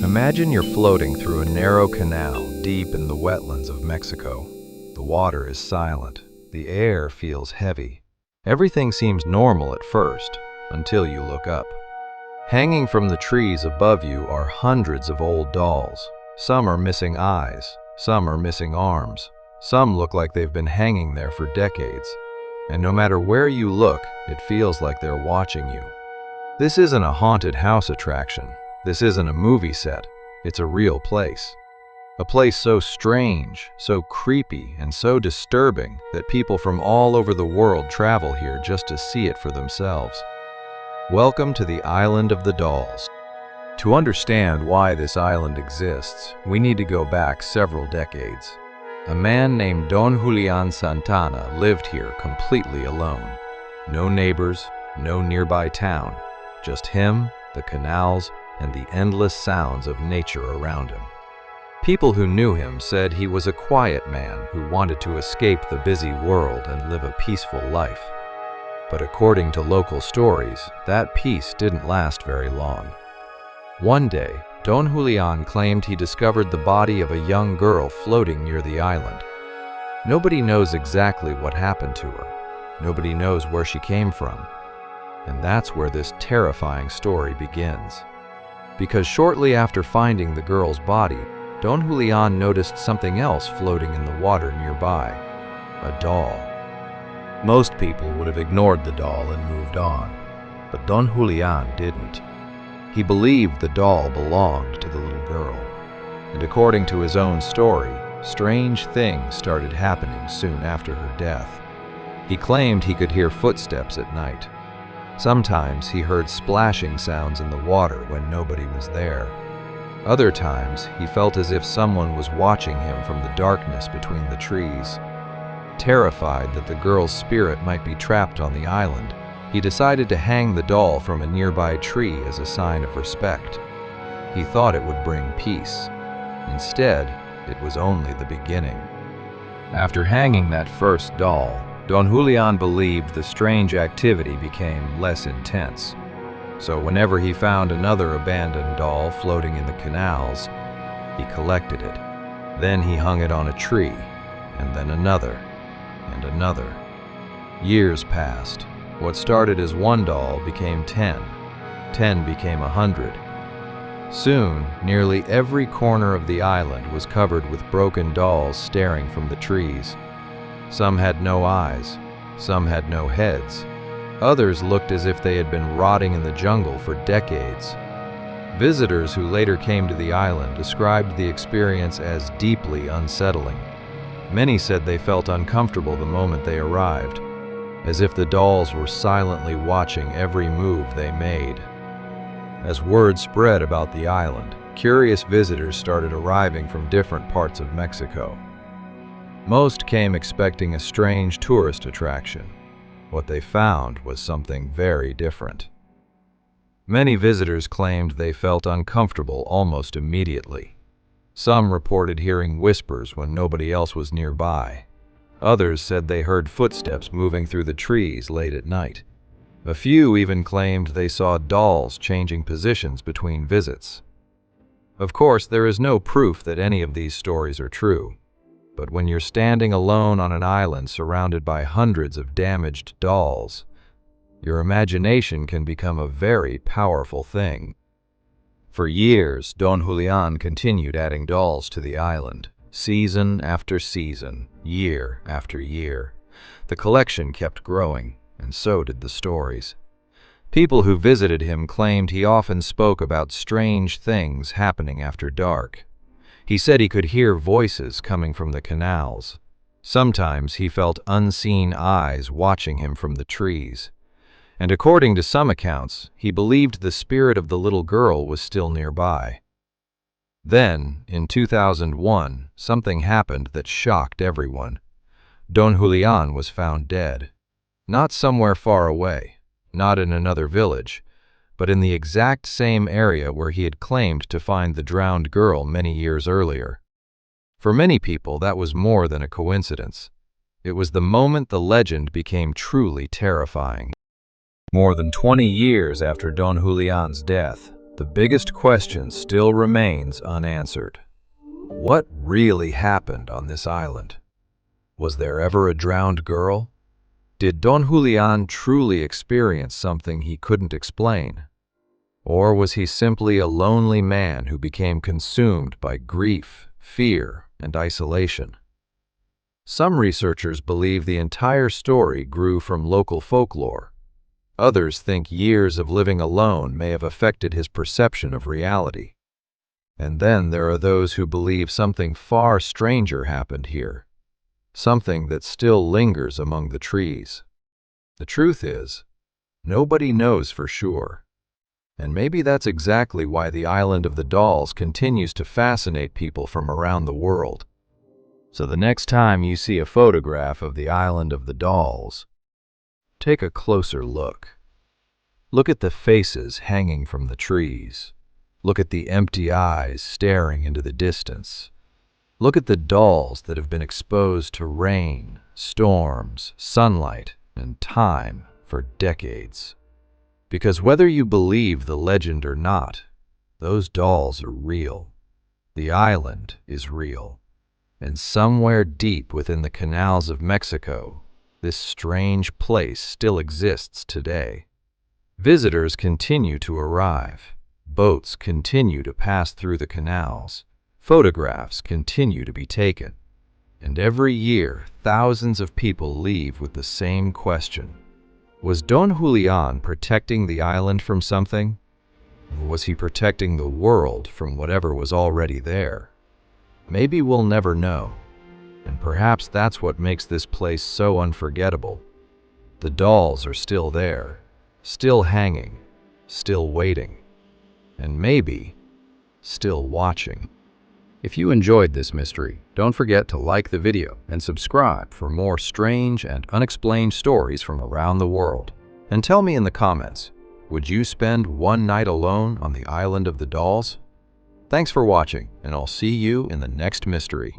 Imagine you're floating through a narrow canal deep in the wetlands of Mexico. The water is silent. The air feels heavy. Everything seems normal at first, until you look up. Hanging from the trees above you are hundreds of old dolls. Some are missing eyes. Some are missing arms. Some look like they've been hanging there for decades. And no matter where you look, it feels like they're watching you. This isn't a haunted house attraction. This isn't a movie set. It's a real place. A place so strange, so creepy, and so disturbing that people from all over the world travel here just to see it for themselves. Welcome to the Island of the Dolls. To understand why this island exists, we need to go back several decades. A man named Don Julián Santana lived here completely alone. No neighbors, no nearby town, just him, the canals, and the endless sounds of nature around him. People who knew him said he was a quiet man who wanted to escape the busy world and live a peaceful life. But according to local stories, that peace didn't last very long. One day, Don Julián claimed he discovered the body of a young girl floating near the island. Nobody knows exactly what happened to her. Nobody knows where she came from. And that's where this terrifying story begins. Because shortly after finding the girl's body, Don Julián noticed something else floating in the water nearby, a doll. Most people would have ignored the doll and moved on, but Don Julián didn't. He believed the doll belonged to the little girl, and according to his own story, strange things started happening soon after her death. He claimed he could hear footsteps at night. Sometimes he heard splashing sounds in the water when nobody was there. Other times, he felt as if someone was watching him from the darkness between the trees. Terrified that the girl's spirit might be trapped on the island, he decided to hang the doll from a nearby tree as a sign of respect. He thought it would bring peace. Instead, it was only the beginning. After hanging that first doll, Don Julián believed the strange activity became less intense. So whenever he found another abandoned doll floating in the canals, he collected it. Then he hung it on a tree, and then another, and another. Years passed. What started as one doll became 10. 10 became 100. Soon, nearly every corner of the island was covered with broken dolls staring from the trees. Some had no eyes. Some had no heads. Others looked as if they had been rotting in the jungle for decades. Visitors who later came to the island described the experience as deeply unsettling. Many said they felt uncomfortable the moment they arrived, as if the dolls were silently watching every move they made. As word spread about the island, curious visitors started arriving from different parts of Mexico. Most came expecting a strange tourist attraction. What they found was something very different. Many visitors claimed they felt uncomfortable almost immediately. Some reported hearing whispers when nobody else was nearby. Others said they heard footsteps moving through the trees late at night. A few even claimed they saw dolls changing positions between visits. Of course, there is no proof that any of these stories are true. But when you're standing alone on an island surrounded by hundreds of damaged dolls, your imagination can become a very powerful thing. For years, Don Julián continued adding dolls to the island, season after season, year after year. The collection kept growing, and so did the stories. People who visited him claimed he often spoke about strange things happening after dark. He said he could hear voices coming from the canals. Sometimes he felt unseen eyes watching him from the trees. And according to some accounts, he believed the spirit of the little girl was still nearby. Then, in 2001, something happened that shocked everyone. Don Julián was found dead. Not somewhere far away, not in another village, but in the exact same area where he had claimed to find the drowned girl many years earlier. For many people, that was more than a coincidence. It was the moment the legend became truly terrifying. More than 20 years after Don Julián's death, the biggest question still remains unanswered. What really happened on this island? Was there ever a drowned girl? Did Don Julián truly experience something he couldn't explain? Or was he simply a lonely man who became consumed by grief, fear, and isolation? Some researchers believe the entire story grew from local folklore. Others think years of living alone may have affected his perception of reality. And then there are those who believe something far stranger happened here, something that still lingers among the trees. The truth is, nobody knows for sure. And maybe that's exactly why the Island of the Dolls continues to fascinate people from around the world. So the next time you see a photograph of the Island of the Dolls, take a closer look. Look at the faces hanging from the trees. Look at the empty eyes staring into the distance. Look at the dolls that have been exposed to rain, storms, sunlight, and time for decades. Because whether you believe the legend or not, those dolls are real. The island is real. And somewhere deep within the canals of Mexico, this strange place still exists today. Visitors continue to arrive. Boats continue to pass through the canals. Photographs continue to be taken. And every year, thousands of people leave with the same question. Was Don Julián protecting the island from something? Or was he protecting the world from whatever was already there? Maybe we'll never know. And perhaps that's what makes this place so unforgettable. The dolls are still there, still hanging, still waiting, and maybe still watching. If you enjoyed this mystery, don't forget to like the video and subscribe for more strange and unexplained stories from around the world. And tell me in the comments, would you spend one night alone on the Island of the Dolls? Thanks for watching, and I'll see you in the next mystery.